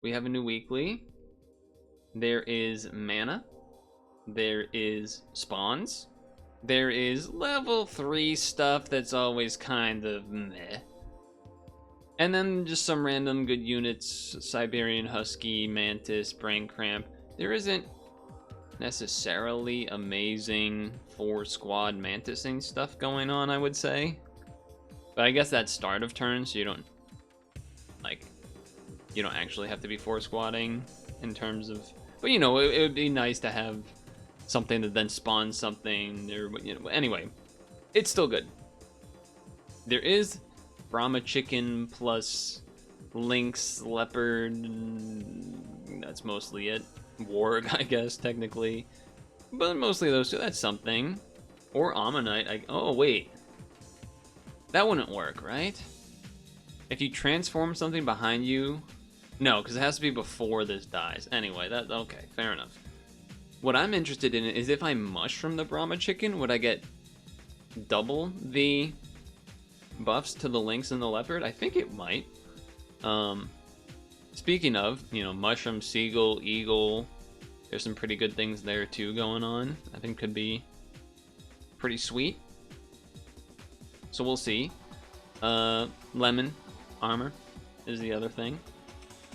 We have a new weekly. There is mana. There is spawns. There is level 3 stuff that's always kind of meh. And then just some random good units, Siberian Husky, Mantis, Brain Cramp. There isn't necessarily amazing 4-squad Mantising stuff going on, I would say. But I guess that's start of turn, so you don't actually have to be 4-squadding in terms of... But it would be nice to have something that then spawns something, or anyway, it's still good. There is Brahma chicken plus lynx, leopard, that's mostly it. Warg, I guess, technically. But mostly those two, that's something. Or Ammonite, oh wait. That wouldn't work, right? If you transform something behind you... No, because it has to be before this dies. Anyway, okay, fair enough. What I'm interested in is if I mushroom the Brahma chicken, would I get double the buffs to the lynx and the leopard? I think it might. Speaking of, mushroom, seagull, eagle, there's some pretty good things there too going on. I think could be pretty sweet. So we'll see. Lemon armor is the other thing.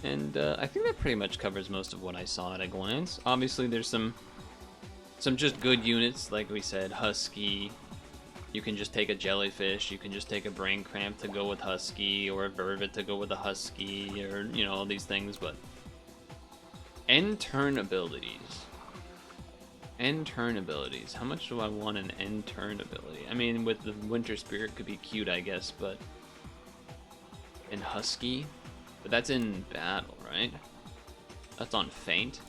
And I think that pretty much covers most of what I saw at a glance. Obviously, there's some just good units, like we said, Husky. You can just take a Jellyfish, you can just take a Brain Cramp to go with Husky, or a Vervet to go with a Husky, or, all these things, but... End turn abilities. End turn abilities. How much do I want an end turn ability? I mean, with the Winter Spirit could be cute, I guess, but... And Husky? But that's in battle, right? That's on feint.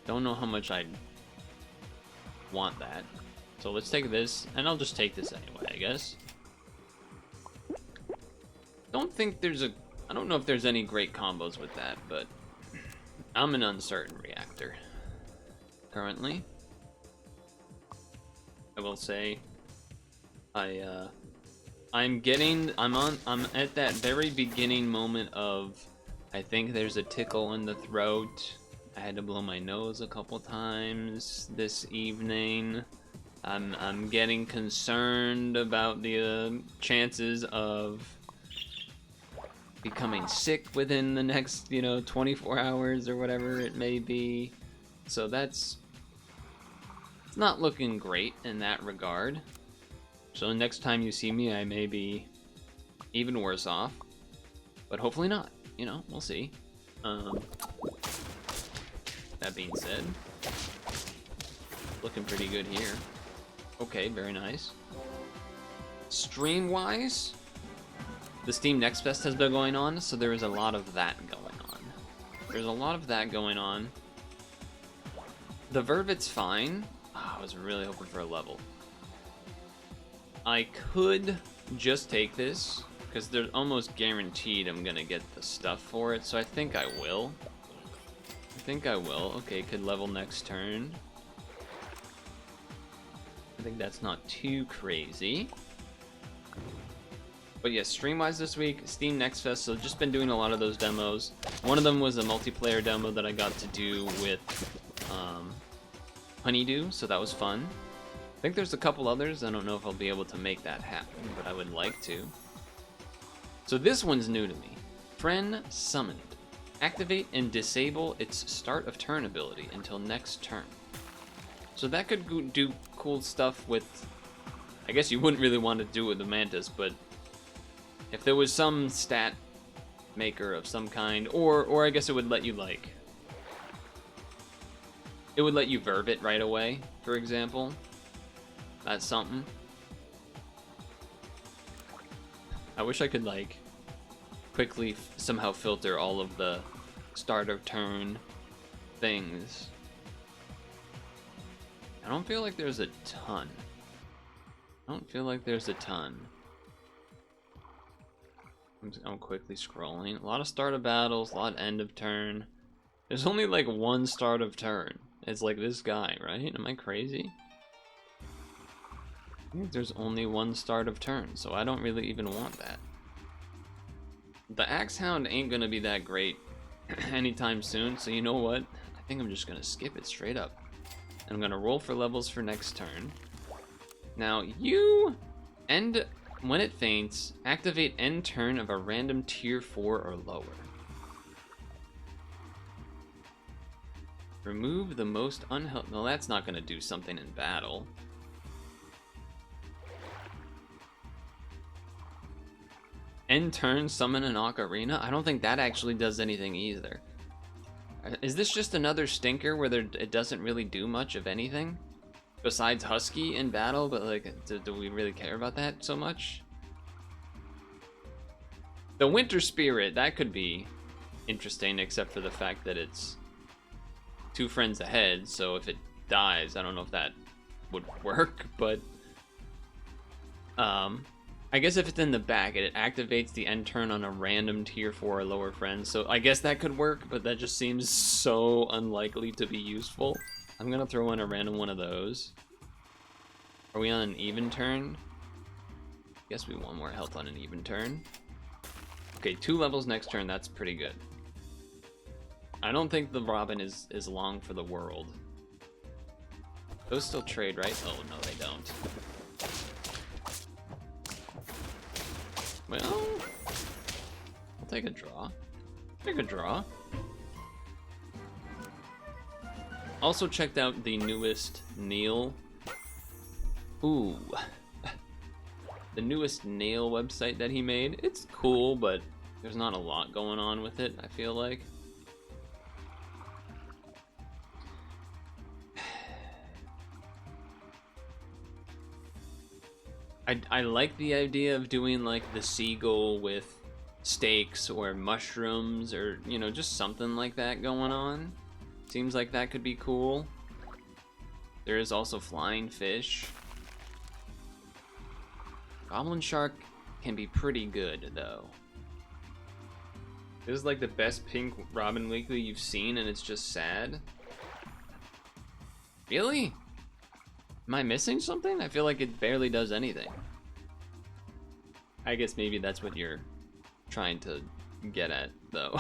Don't know how much I want that. So let's take this, and I'll just take this anyway, I guess. I don't know if there's any great combos with that, but I'm an uncertain reactor currently. I will say I'm at that very beginning moment of I think there's a tickle in the throat. I had to blow my nose a couple times this evening. I'm getting concerned about the chances of becoming sick within the next, 24 hours or whatever it may be. So it's not looking great in that regard. So next time you see me, I may be even worse off, but hopefully not. We'll see. That being said, looking pretty good here. Okay, very nice. Stream-wise, the Steam Next Fest has been going on, so there is a lot of that going on. The Vervet's fine. Oh, I was really hoping for a level. I could just take this, because they're almost guaranteed I'm gonna get the stuff for it, so I think I will. Okay, could level next turn. I think that's not too crazy. But yeah, stream-wise this week, Steam Next Fest, so just been doing a lot of those demos. One of them was a multiplayer demo that I got to do with Honeydew, so that was fun. I think there's a couple others. I don't know if I'll be able to make that happen, but I would like to. So this one's new to me. Friend Summoned. Activate and disable its start of turn ability until next turn. So that could do cool stuff with... I guess you wouldn't really want to do it with the Mantis, but if there was some stat maker of some kind, or I guess it would let you it would let you verve it right away, for example. That's something. I wish I could quickly somehow filter all of the start of turn things. I don't feel like there's a ton. I'm quickly scrolling. A lot of start of battles, a lot of end of turn. There's only one start of turn. It's like this guy, right? Am I crazy? I think there's only one start of turn, so I don't really even want that. The Axe Hound ain't gonna be that great anytime soon, so you know what? I think I'm just gonna skip it straight up. I'm gonna roll for levels for next turn. Now you end when it faints, activate end turn of a random tier 4 or lower. Remove the most unhealthy. Well, that's not gonna do something in battle. End turn, summon an ocarina? I don't think that actually does anything either. Is this just another stinker where it doesn't really do much of anything? Besides Husky in battle, but like, do we really care about that so much? The Winter Spirit, that could be interesting, except for the fact that it's 2 friends ahead, so if it dies, I don't know if that would work, but I guess if it's in the back, it activates the end turn on a random tier 4 or lower friend, so I guess that could work, but that just seems so unlikely to be useful. I'm gonna throw in a random one of those. Are we on an even turn? Guess we want more health on an even turn. Okay, 2 levels next turn, that's pretty good. I don't think the Robin is long for the world. Those still trade, right? Oh, no, they don't. Well, I'll take a draw. Take a draw. Also checked out the newest Neil. Ooh. The newest Nail website that he made. It's cool, but there's not a lot going on with it, I feel like. I like the idea of doing like the seagull with steaks or mushrooms or, you know, just something like that going on. Seems like that could be cool. There is also flying fish. Goblin Shark can be pretty good, though. This is like the best pink Robin Weekly you've seen, and it's just sad. Really? Am I missing something? I feel like it barely does anything. I guess maybe that's what you're trying to get at, though.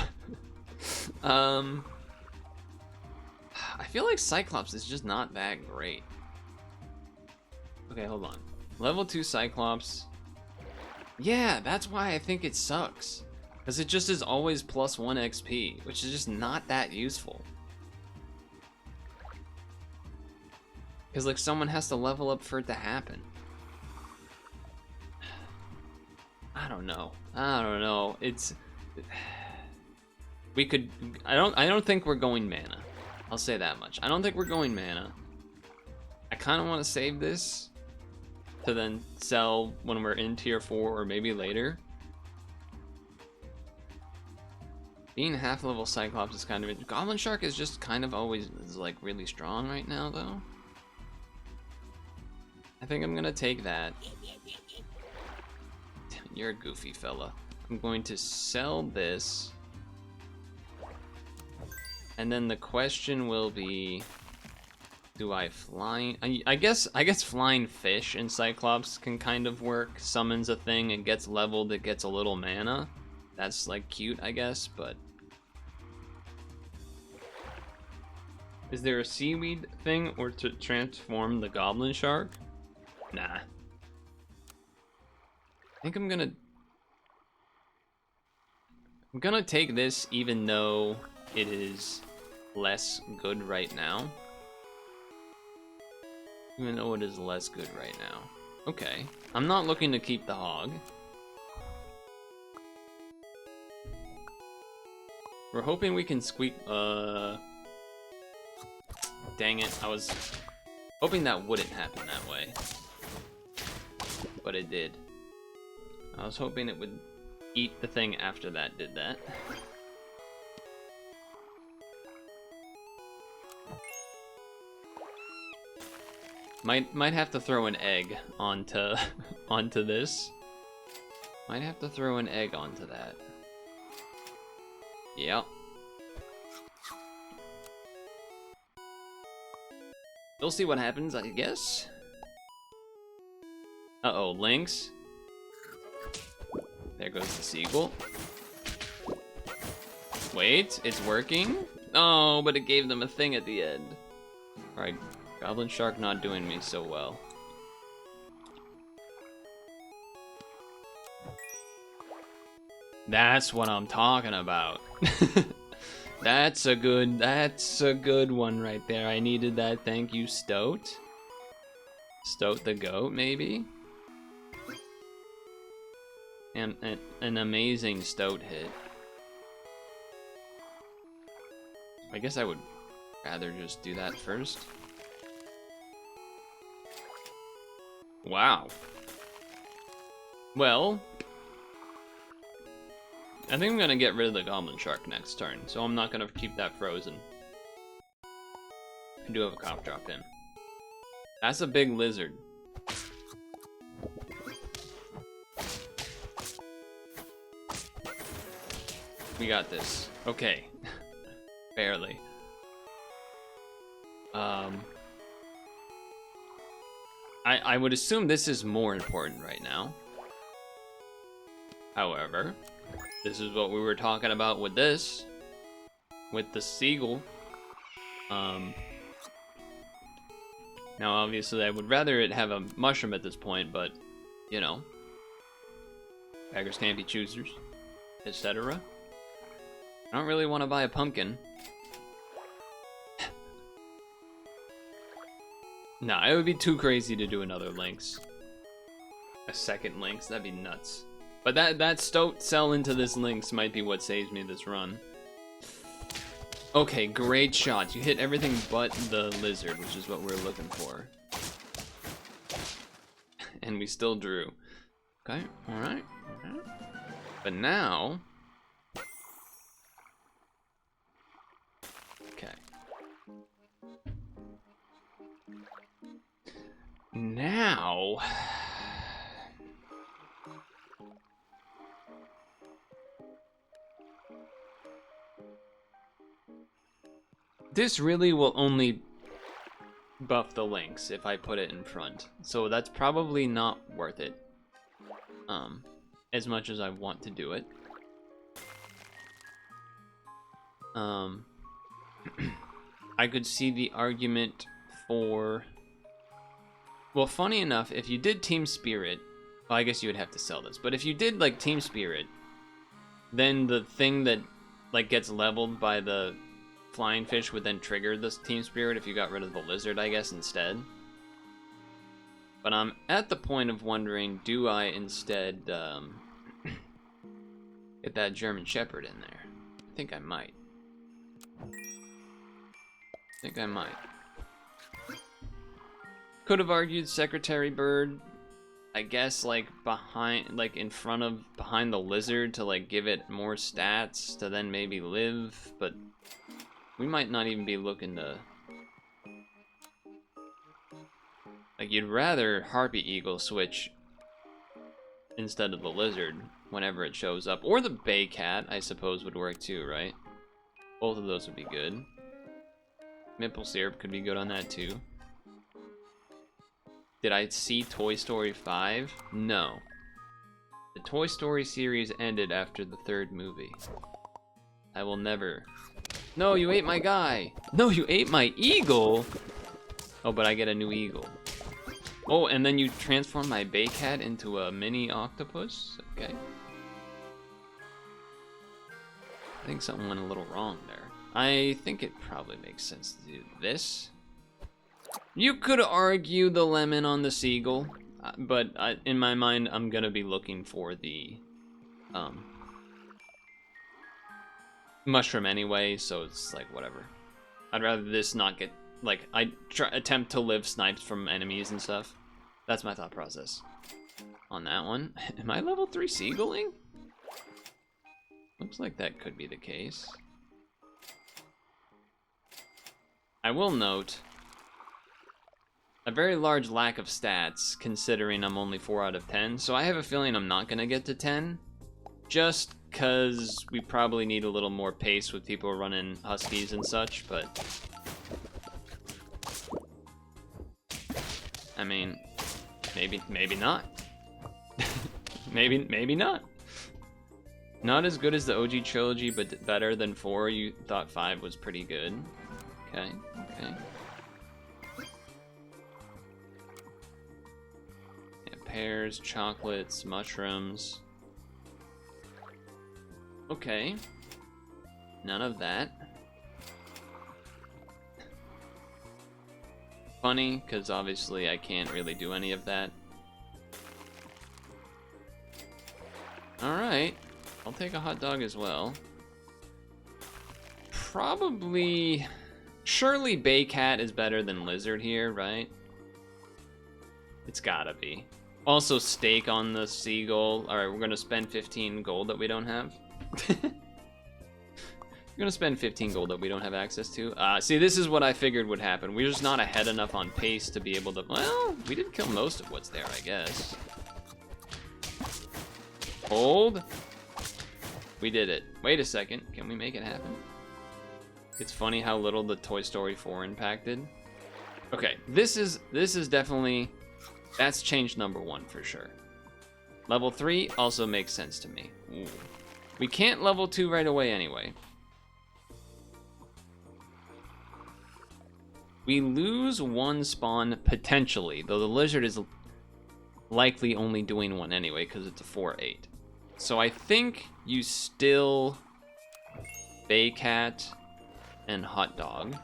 I feel like Cyclops is just not that great. Okay, hold on. Level 2 Cyclops. Yeah, that's why I think it sucks. Because it just is always +1 XP, which is just not that useful. Because, like, someone has to level up for it to happen. I don't know. I don't know. It's... We could... I don't think we're going mana. I'll say that much. I don't think we're going mana. I kind of want to save this to then sell when we're in tier 4 or maybe later. Being half level Cyclops is kind of... Goblin Shark is just kind of always like really strong right now, though. I think I'm gonna take that. You're a goofy fella. I'm going to sell this. And then the question will be, do I fly? I guess flying fish in Cyclops can kind of work. Summons a thing, it gets leveled, it gets a little mana. That's like cute, I guess, but... Is there a seaweed thing or to transform the Goblin Shark? Nah. I think I'm gonna take this even though it is less good right now. Even though it is less good right now. Okay. I'm not looking to keep the hog. We're hoping we can squeak... Dang it, I was hoping that wouldn't happen that way. But it did. I was hoping it would eat the thing after that did that. Might have to throw an egg onto onto this. Might have to throw an egg onto that. Yep. We'll see what happens, I guess. Uh-oh, lynx. There goes the seagull. Wait, it's working? Oh, but it gave them a thing at the end. Alright, Goblin Shark not doing me so well. That's what I'm talking about. That's a good one right there. I needed that. Thank you, Stoat. Stoat the goat, maybe? And an amazing Stoat hit. I guess I would rather just do that first. Wow. Well, I think I'm gonna get rid of the Goblin Shark next turn, so I'm not gonna keep that frozen. I do have a cop dropped in. That's a big lizard. We got this. Okay. Barely. I would assume this is more important right now. However, this is what we were talking about with this. With the seagull. Now obviously I would rather it have a mushroom at this point, but, you know. Beggars can't be choosers, etc. I don't really want to buy a pumpkin. Nah, it would be too crazy to do another Lynx. A second Lynx, that'd be nuts. But that Stoat cell into this Lynx might be what saves me this run. Okay, great shots. You hit everything but the lizard, which is what we're looking for. And we still drew. Okay, alright. But now... Okay. Now... This really will only buff the Lynx if I put it in front. So that's probably not worth it. As much as I want to do it. I could see the argument for... Well, funny enough, if you did Team Spirit... Well, I guess you would have to sell this. But if you did, like, Team Spirit, then the thing that, like, gets leveled by the flying fish would then trigger this Team Spirit if you got rid of the lizard, I guess, instead. But I'm at the point of wondering, do I instead get that German Shepherd in there? I think I might. Could have argued Secretary Bird, I guess, like behind, like in front of, behind the lizard to like give it more stats to then maybe live, but we might not even be looking to... Like, you'd rather Harpy Eagle switch instead of the lizard whenever it shows up. Or the Bay Cat, I suppose, would work too, right? Both of those would be good. Maple Syrup could be good on that too. Did I see Toy Story 5? No. The Toy Story series ended after the third movie. I will never... No, you ate my guy! No, you ate my eagle! Oh, but I get a new eagle. Oh, and then you transform my Bay Cat into a mini octopus? Okay. I think something went a little wrong there. I think it probably makes sense to do this. You could argue the lemon on the seagull, but in my mind, I'm gonna be looking for the mushroom anyway, so it's like whatever. I'd rather this not get, like, attempt to live snipes from enemies and stuff. That's my thought process on that one. Am I level 3 seagulling? Looks like that could be the case. I will note a very large lack of stats, considering I'm only 4 out of 10, so I have a feeling I'm not gonna get to 10, just because we probably need a little more pace with people running Huskies and such, but... I mean, Maybe not. maybe not. Not as good as the OG trilogy, but better than 4. You thought 5 was pretty good. Okay. Yeah, pears, chocolates, mushrooms. Okay. None of that. Funny, because obviously I can't really do any of that. Alright. I'll take a hot dog as well. Probably... Surely Baycat is better than Lizard here, right? It's gotta be. Also, steak on the seagull. Alright, we're gonna spend 15 gold that we don't have. We're gonna spend 15 gold that we don't have access to. See, this is what I figured would happen. We're just not ahead enough on pace to be able to... Well, we did kill most of what's there, I guess. Hold. We did it. Wait a second. Can we make it happen? It's funny how little the Toy Story 4 impacted. Okay, this is definitely... That's change number 1 for sure. Level 3 also makes sense to me. Ooh. We can't level 2 right away anyway. We lose 1 spawn potentially, though the lizard is likely only doing 1 anyway because it's a 4/8. So I think you still Baycat and hot dog.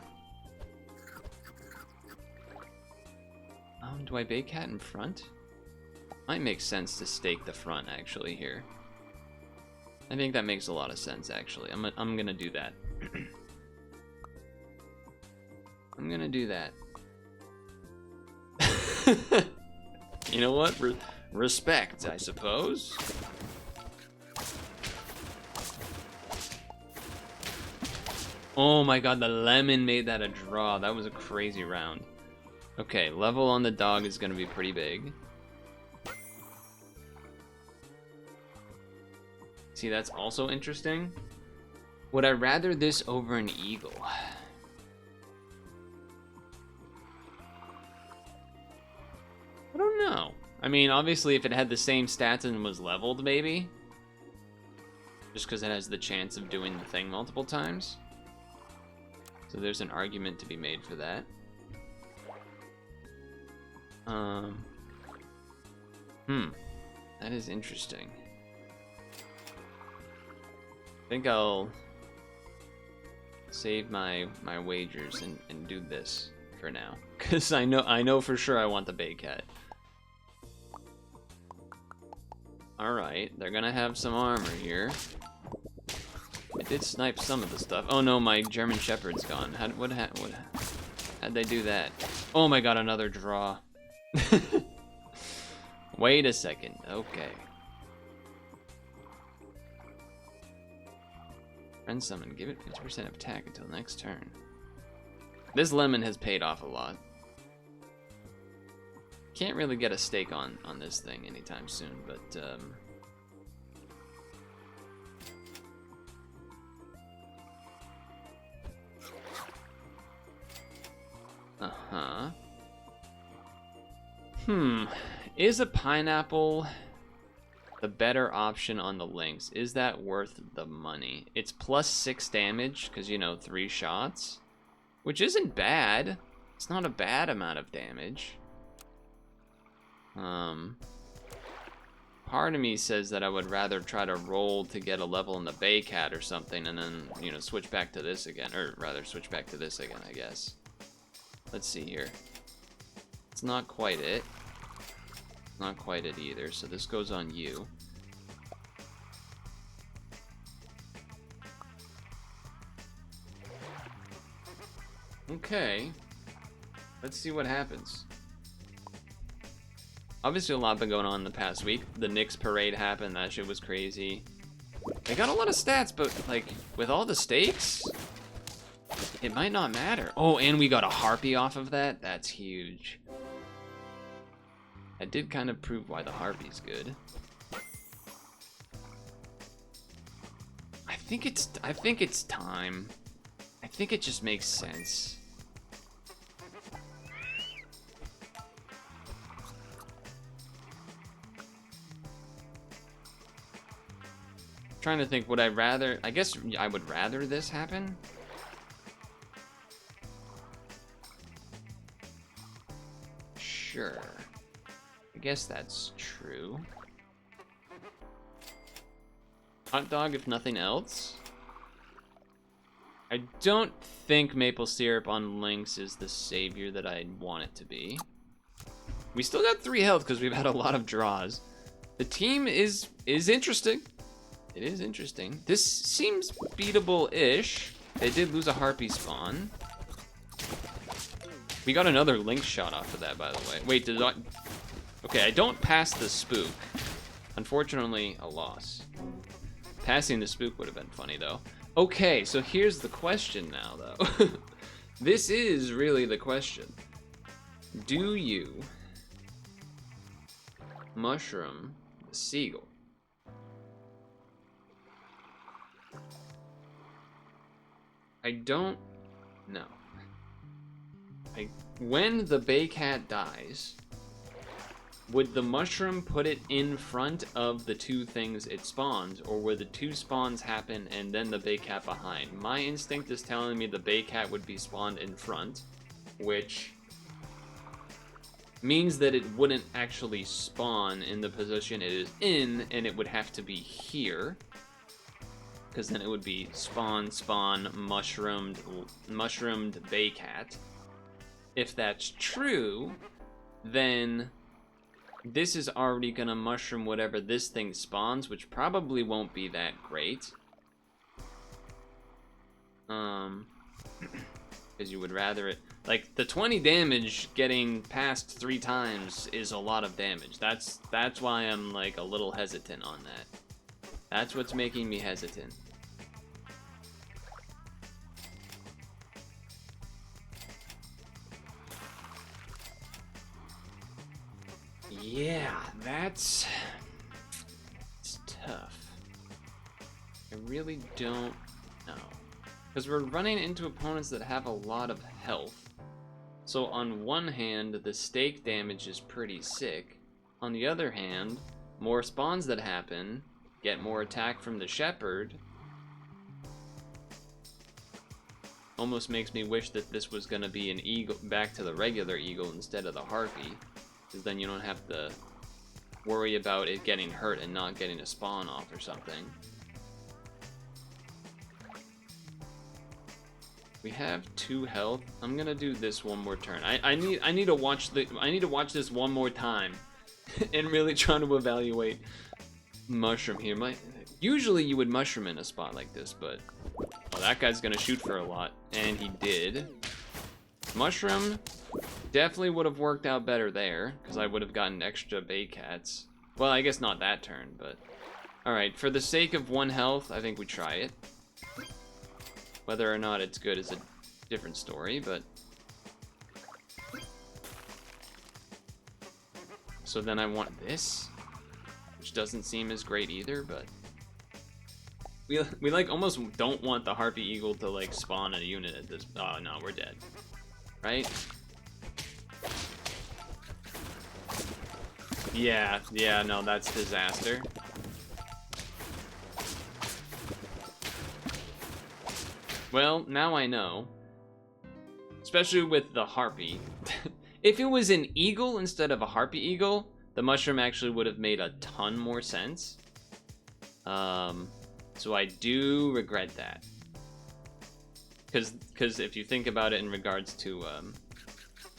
Do I Baycat in front? Might make sense to stake the front actually here. I think that makes a lot of sense actually. I'm gonna do that. I'm gonna do that. You know what? Respect, I suppose. Oh my god, the lemon made that a draw. That was a crazy round. Okay, level on the dog is gonna be pretty big. See, that's also interesting. Would I rather this over an eagle? I don't know. I mean, obviously, if it had the same stats and was leveled, maybe. Just because it has the chance of doing the thing multiple times. So there's an argument to be made for that. That is interesting. I think I'll save my wagers and do this for now, because I know for sure I want the Baycat. All right, they're gonna have some armor here. I did snipe some of the stuff. Oh no, my German Shepherd's gone. How'd they do that? Oh my god, another draw. Wait a second. Okay. Friend summon. Give it 50% of attack until next turn. This lemon has paid off a lot. Can't really get a stake on this thing anytime soon, but Is a pineapple the better option on the links? Is that worth the money? It's plus 6 damage, because, you know, 3 shots. Which isn't bad. It's not a bad amount of damage. Part of me says that I would rather try to roll to get a level in the Baycat or something, and then, you know, switch back to this again. Or rather, switch back to this again, I guess. Let's see here. It's not quite it. Not quite it either, so this goes on you. Okay. Let's see what happens. Obviously a lot been going on in the past week. The Knicks parade happened, that shit was crazy. They got a lot of stats, but like, with all the stakes, it might not matter. Oh, and we got a harpy off of that? That's huge. That did kind of prove why the harpy's good. I think it's time. I think it just makes sense. Trying to think, would I rather... I guess I would rather this happen. Sure. I guess that's true. Hot dog, if nothing else. I don't think maple syrup on Lynx is the savior that I want it to be. We still got 3 health because we've had a lot of draws. The team is interesting. It is interesting. This seems beatable-ish. They did lose a harpy spawn. We got another Lynx shot off of that, by the way. Wait, did I... Okay, I don't pass the spook. Unfortunately, a loss. Passing the spook would have been funny, though. Okay, so here's the question now, though. This is really the question. Do you mushroom the seagull? I don't know. When the bay cat dies, would the mushroom put it in front of the 2 things it spawns, or would the 2 spawns happen and then the bay cat behind? My instinct is telling me the bay cat would be spawned in front, which means that it wouldn't actually spawn in the position it is in, and it would have to be here, because then it would be spawn, mushroomed bay cat. If that's true, then this is already gonna mushroom whatever this thing spawns, which probably won't be that great. Because you would rather it... Like, the 20 damage getting past 3 times is a lot of damage. That's why I'm, like, a little hesitant on that. That's what's making me hesitant. Yeah, it's tough. I really don't know. Because we're running into opponents that have a lot of health. So on one hand, the stake damage is pretty sick. On the other hand, more spawns that happen, get more attack from the shepherd. Almost makes me wish that this was gonna be an eagle, back to the regular eagle instead of the harpy. Because then you don't have to worry about it getting hurt and not getting a spawn off or something. We have 2 health. I'm gonna do this one more turn. I need to watch this one more time and really try to evaluate mushroom here. Usually you would mushroom in a spot like this, but well, that guy's gonna shoot for a lot, and he did. Mushroom definitely would have worked out better there, because I would have gotten extra bay cats. Well, I guess not that turn, but... Alright, for the sake of 1 health, I think we try it. Whether or not it's good is a different story, but... So then I want this, which doesn't seem as great either, but... We like, almost don't want the Harpy Eagle to, like, spawn a unit at this... Oh, no, we're dead. Right? Yeah, no, that's disaster. Well, now I know. Especially with the Harpy. If it was an Eagle instead of a Harpy Eagle, the mushroom actually would have made a ton more sense. So I do regret that. Because if you think about it in regards to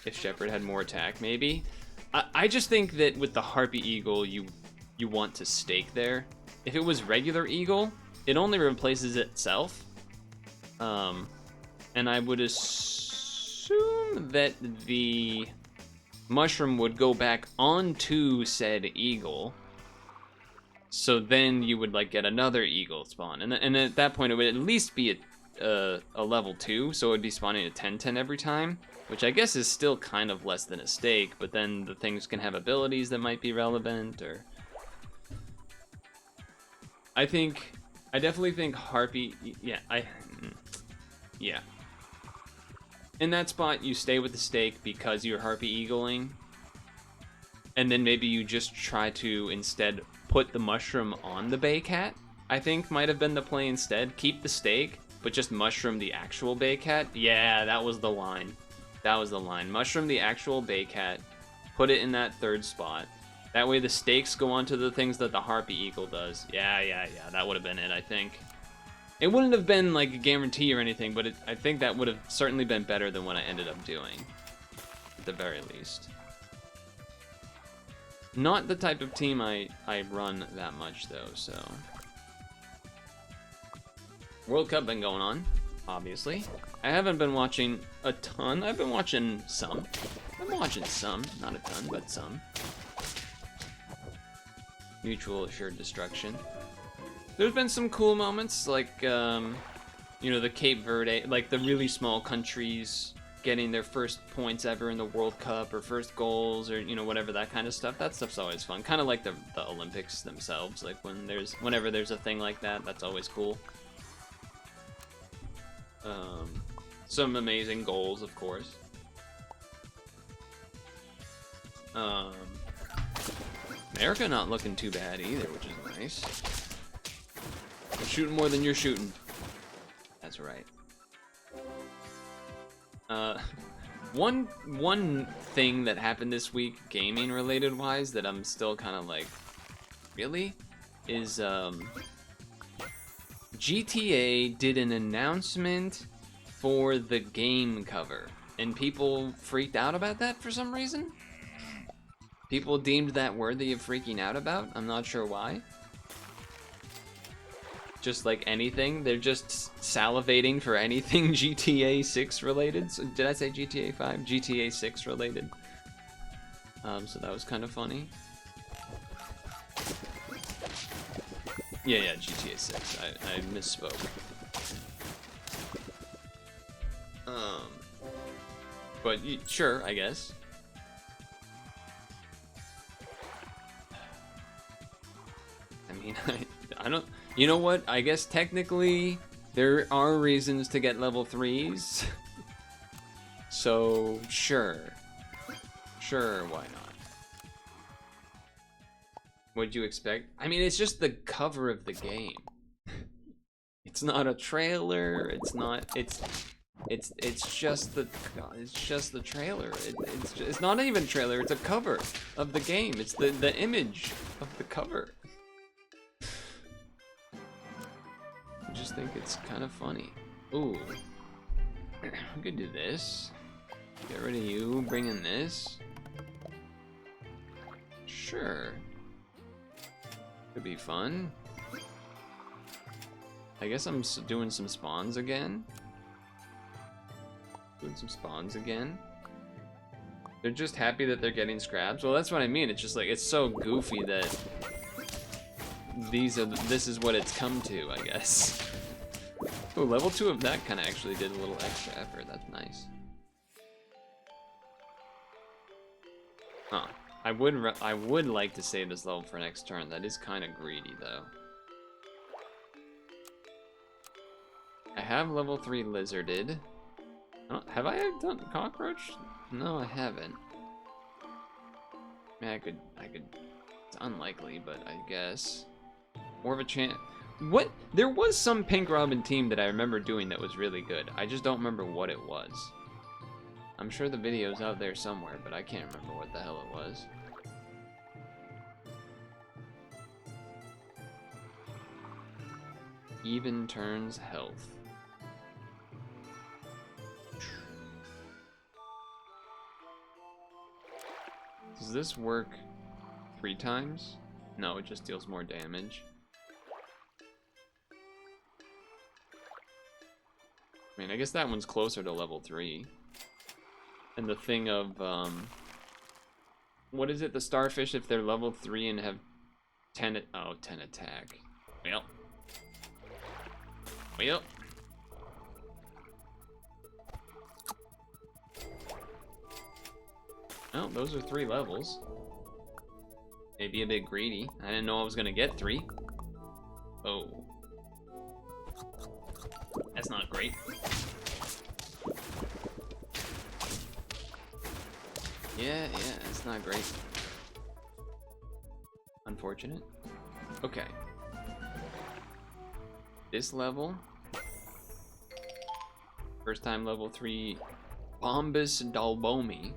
if Shepherd had more attack, maybe. I just think that with the Harpy Eagle, you want to stake there. If it was regular Eagle, it only replaces itself. And I would assume that the mushroom would go back onto said Eagle. So then you would like get another Eagle spawn. And at that point, it would at least be a level 2, so it would be spawning a 10-10 every time. Which I guess is still kind of less than a stake, but then the things can have abilities that might be relevant, or... I definitely think Harpy... Yeah. In that spot, you stay with the stake because you're Harpy Eagling, and then maybe you just try to instead put the mushroom on the Bay Cat, I think might have been the play instead. Keep the steak, but just mushroom the actual Bay Cat. Yeah, that was the line. That was the line. Mushroom the actual Bay Cat, put it in that third spot. That way the steaks go onto the things that the Harpy Eagle does. Yeah, that would have been it, I think. It wouldn't have been like a guarantee or anything, but I think that would have certainly been better than what I ended up doing, at the very least. Not the type of team I run that much, though, so... World Cup been going on, obviously. I haven't been watching a ton. I've been watching some. Not a ton, but some. Mutual assured destruction. There's been some cool moments, like, you know, the Cape Verde, like the really small countries getting their first points ever in the World Cup, or first goals, or, you know, whatever, that kind of stuff. That stuff's always fun. Kind of like the Olympics themselves, like whenever there's a thing like that, that's always cool. Some amazing goals, of course. America not looking too bad either, which is nice. I'm shooting more than you're shooting. That's right. One thing that happened this week, gaming related wise, that I'm still kind of like, really, is GTA did an announcement for the game cover, and people freaked out about that for some reason. People deemed that worthy of freaking out about. I'm not sure why. Just like anything, they're just salivating for anything GTA 6 related. So, did I say GTA 5? GTA 6 related. So that was kind of funny. Yeah, GTA 6. I misspoke. But sure, I guess. I mean, I don't. You know what? I guess technically there are reasons to get level 3s. So sure, why not? What'd you expect? I mean, it's just the cover of the game. It's not a trailer. It's not. It's just the trailer. It's not even a trailer. It's a cover of the game. It's the image of the cover. I just think it's kind of funny. Ooh, we could do this. Get rid of you. Bring in this. Sure. Could be fun. I guess I'm doing some spawns again. They're just happy that they're getting scraps. Well, that's what I mean. It's just like, it's so goofy that this is what it's come to, I guess. Oh, level 2 of that kind of actually did a little extra effort. That's nice. Huh. I would like to save this level for next turn. That is kind of greedy, though. I have level 3 lizarded. Have I done cockroach? No, I haven't. I mean, I could. It's unlikely, but I guess more of a chance. What? There was some Pink Robin team that I remember doing that was really good. I just don't remember what it was. I'm sure the video's out there somewhere, but I can't remember what the hell it was. Even turns health. Does this work 3 times? No, it just deals more damage. I mean, I guess that one's closer to level 3. And the thing of, what is it? The starfish, if they're level 3 and have 10 attack. Well. Oh, those are 3 levels. Maybe a bit greedy. I didn't know I was gonna get 3. Oh. That's not great. Yeah, it's not great. Unfortunate. Okay. this level. First time level 3 Bombus Dalbomi.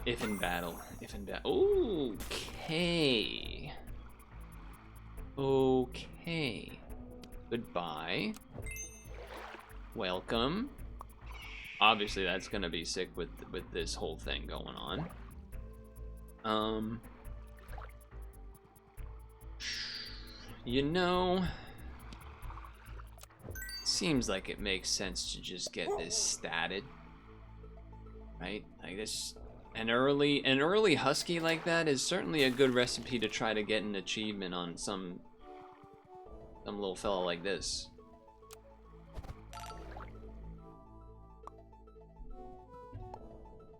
If in battle. If in battle. Okay. Okay. Goodbye. Welcome. Obviously that's gonna be sick with this whole thing going on. You know, seems like it makes sense to just get this statted, right? Like this, an early husky like that is certainly a good recipe to try to get an achievement on some little fella like this.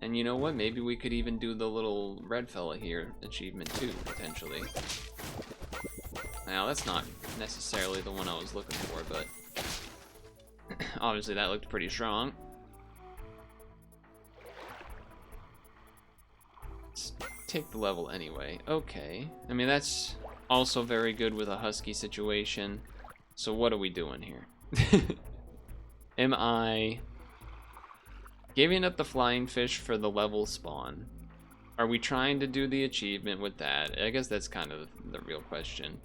And you know what? Maybe we could even do the little red fella here achievement too, potentially. Now, that's not necessarily the one I was looking for, but obviously that looked pretty strong. Let's take the level anyway. Okay. I mean, that's also very good with a husky situation. So what are we doing here? Am I giving up the flying fish for the level spawn? Are we trying to do the achievement with that? I guess that's kind of the real question.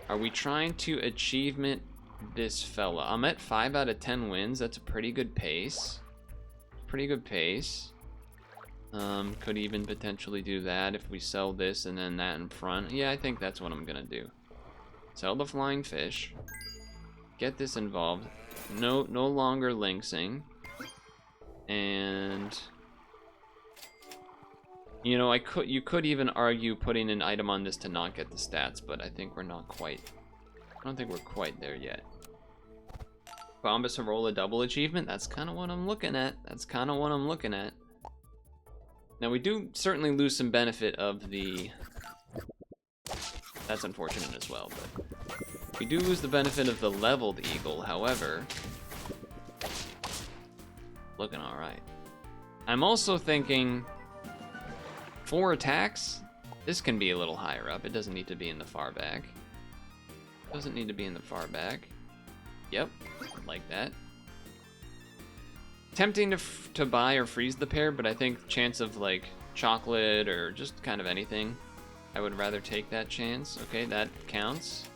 Are we trying to achievement this fella? I'm at 5 out of 10 wins. That's a pretty good pace. Pretty good pace. Could even potentially do that if we sell this and then that in front. Yeah, I think that's what I'm gonna do. Sell the flying fish. Get this involved. No longer lynxing. And you know, you could even argue putting an item on this to not get the stats, but I think we're not quite. I don't think we're quite there yet. Bombus Harola double achievement. That's kind of what I'm looking at. That's kind of what I'm looking at. Now we do certainly lose some benefit of the. That's unfortunate as well, but we do lose the benefit of the leveled eagle. However, looking all right. I'm also thinking 4 attacks. This can be a little higher up. It doesn't need to be in the far back. Doesn't need to be in the far back. Yep, like that. Tempting to buy or freeze the pair, but I think chance of like chocolate or just kind of anything, I would rather take that chance. Okay, that counts.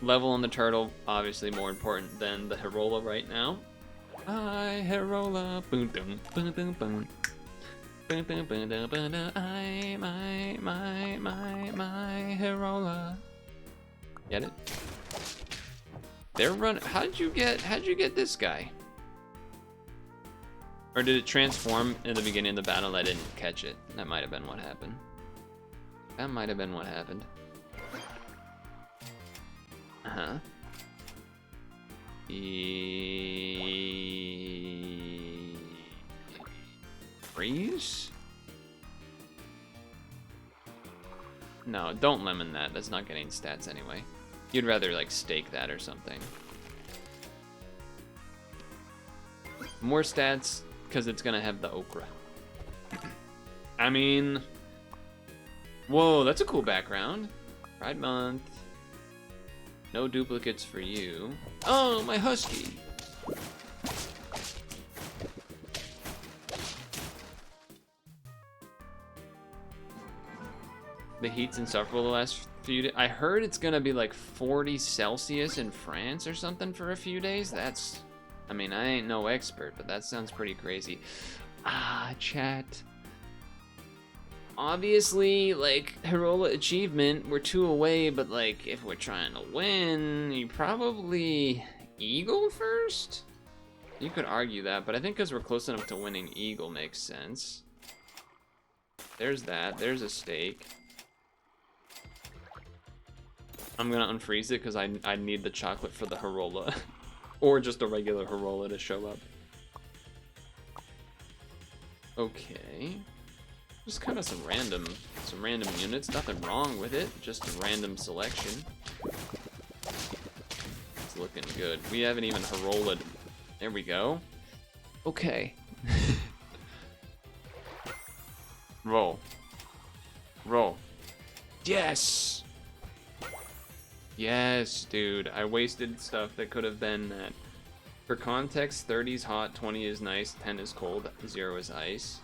Level on the turtle, obviously more important than the Harola right now. I Harola, boom boom boom boom boom. Boom boom boom boom boom. I my Harola. Get it? They're running. How'd you get this guy? Or did it transform in the beginning of the battle? I didn't catch it. That might have been what happened. That might have been what happened. Uh-huh. Freeze? No, don't lemon that. That's not getting stats anyway. You'd rather like stake that or something. More stats because it's gonna have the okra. I mean, whoa, that's a cool background. Pride Month. No duplicates for you. Oh, my husky. The heat's insufferable the last few days. I heard it's gonna be like 40 Celsius in France or something for a few days. That's, I mean, I ain't no expert, but that sounds pretty crazy. Ah, chat. Obviously, like, Harola achievement, we're 2 away, but like, if we're trying to win, you probably Eagle first? You could argue that, but I think because we're close enough to winning, Eagle makes sense. There's that, there's a stake. I'm gonna unfreeze it because I need the chocolate for the Harola. Or just a regular Harola to show up. Okay. Just kind of some random units. Nothing wrong with it. Just a random selection. It's looking good. We haven't even Harola'd. There we go. Okay. Roll. Roll. Yes! Yes, dude. I wasted stuff that could have been that. For context, 30 is hot, 20 is nice, 10 is cold, 0 is ice.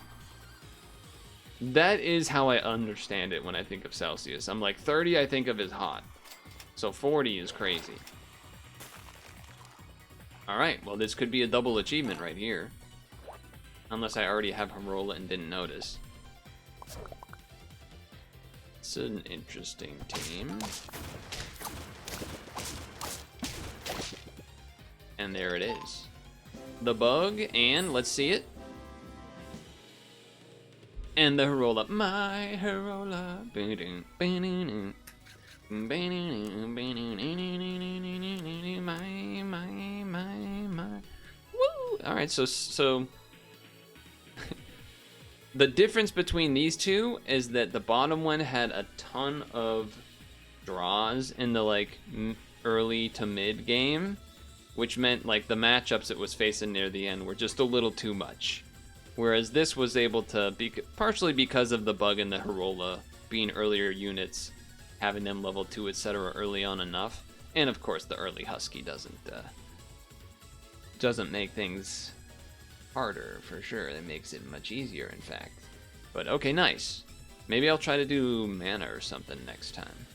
That is how I understand it when I think of Celsius. I'm like, 30 I think of as hot. So 40 is crazy. Alright, well this could be a double achievement right here. Unless I already have Herola and didn't notice. It's an interesting team. And there it is. The bug, and let's see it. And the Herola. My Herola. My. Woo! Alright, so the difference between these two is that the bottom one had a ton of draws in the like early to mid game, which meant like the matchups it was facing near the end were just a little too much. Whereas this was able to be partially because of the bug in the Herola being earlier units, having them level 2, etc. early on enough, and of course the early Husky doesn't make things harder for sure. It makes it much easier, in fact. But okay, nice. Maybe I'll try to do mana or something next time.